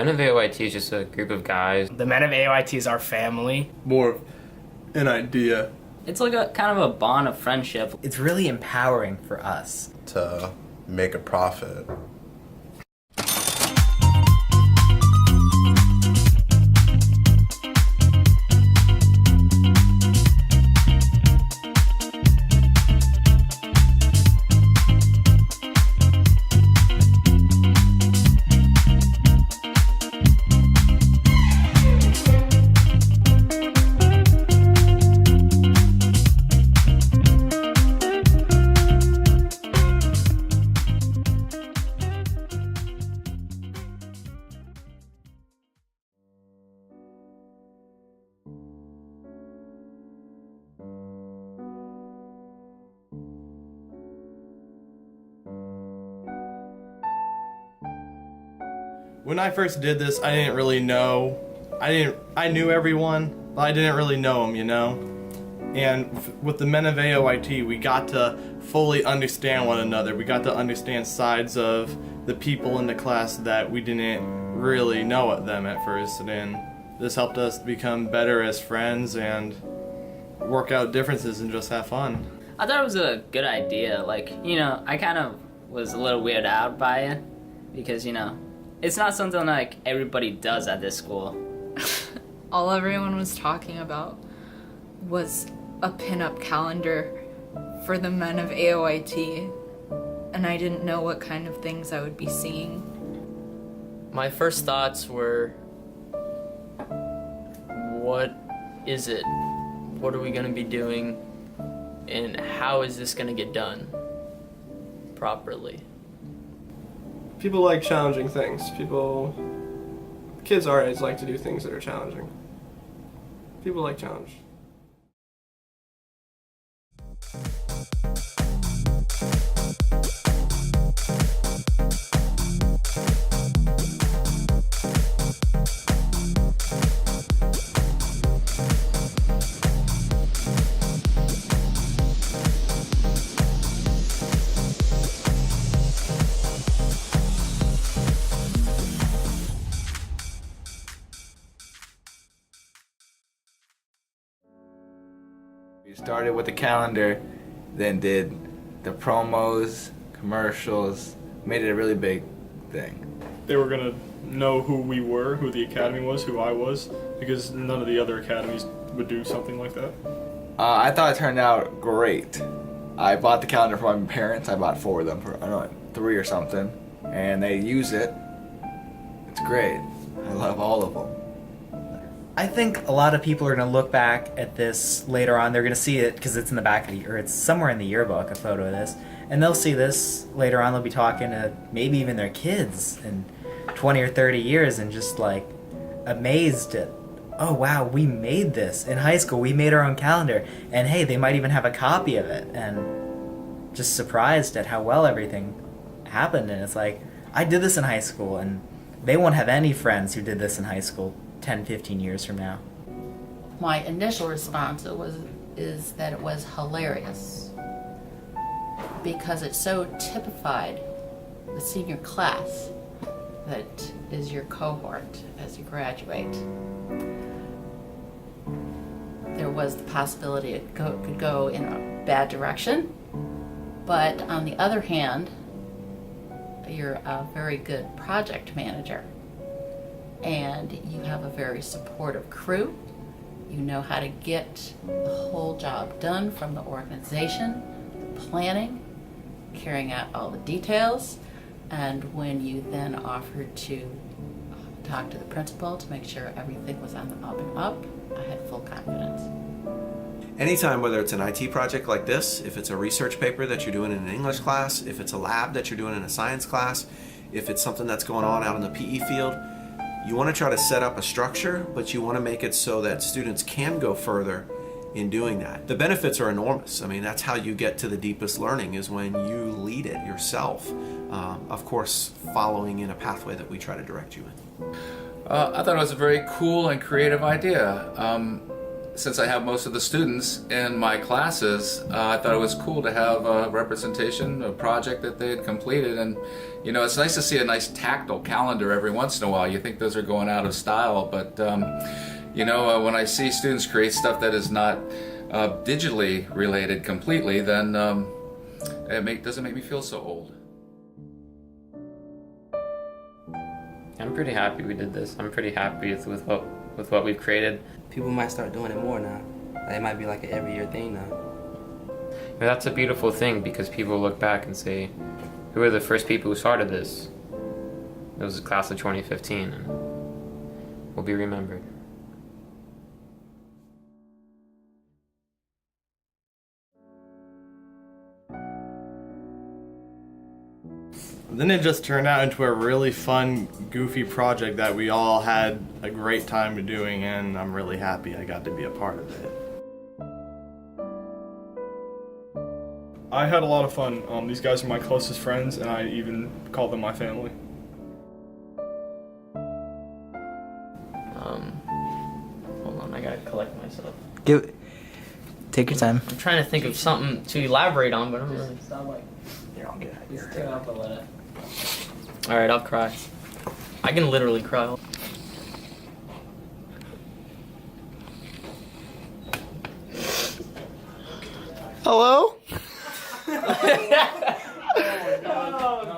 Men of AOIT is just a group of guys. The Men of AOIT is our family. More of an idea. It's like a kind of a bond of friendship. It's really empowering for us. To make a profit. When I first did this, I didn't really know. I knew everyone, but I didn't really know them, you know? And with the Men of AOIT, we got to fully understand one another. We got to understand sides of the people in the class that we didn't really know at them at first. And this helped us become better as friends and work out differences and just have fun. I thought it was a good idea. Like, I kind of was a little weirded out by it because, it's not something like everybody does at this school. All everyone was talking about was a pinup calendar for the Men of AOIT, and I didn't know what kind of things I would be seeing. My first thoughts were, what is it? What are we going to be doing? And how is this going to get done properly? People like challenging things. Kids our age like to do things that are challenging. People like challenge. We started with the calendar, then did the promos, commercials, made it a really big thing. They were gonna know who we were, who the academy was, who I was, because none of the other academies would do something like that. I thought it turned out great. I bought the calendar for my parents. I bought 4 of them, for I don't know, 3 or something, and they use it. It's great. I love all of them. I think a lot of people are going to look back at this later on. They're going to see it because it's in the back of the, or it's somewhere in the yearbook, a photo of this. And they'll see this later on. They'll be talking to maybe even their kids in 20 or 30 years and just like amazed at, oh wow, we made this in high school. We made our own calendar. And hey, they might even have a copy of it and just surprised at how well everything happened. And it's like, I did this in high school, and they won't have any friends who did this in high school 10, 15 years from now. My initial response is that it was hilarious because it so typified the senior class that is your cohort as you graduate. There was the possibility it could go in a bad direction, but on the other hand, you're a very good project manager and you have a very supportive crew. You know how to get the whole job done, from the organization, the planning, carrying out all the details, and when you then offered to talk to the principal to make sure everything was on the up and up, I had full confidence. Anytime, whether it's an IT project like this, if it's a research paper that you're doing in an English class, if it's a lab that you're doing in a science class, if it's something that's going on out in the PE field, you want to try to set up a structure, but you want to make it so that students can go further in doing that. The benefits are enormous. I mean, that's how you get to the deepest learning, is when you lead it yourself. Of course, following in a pathway that we try to direct you in. I thought it was a very cool and creative idea. since I have most of the students in my classes, I thought it was cool to have a representation, a project that they had completed. And you know, it's nice to see a nice tactile calendar every once in a while. You think those are going out of style, but you know, when I see students create stuff that is not digitally related completely, then it doesn't make me feel so old. I'm pretty happy we did this. I'm pretty happy with what we've created. People might start doing it more now. It might be like an every year thing now. But that's a beautiful thing because people look back and say, who are the first people who started this? It was the class of 2015 and will be remembered. Then it just turned out into a really fun, goofy project that we all had a great time doing, and I'm really happy I got to be a part of it. I had a lot of fun. These guys are my closest friends, and I even call them my family. Hold on, I gotta collect myself. Take your time. I'm trying to think of something to elaborate on, but I'm really. You're all good. Just turn off a little. All right, I'll cry. I can literally cry. Hello? Oh, no.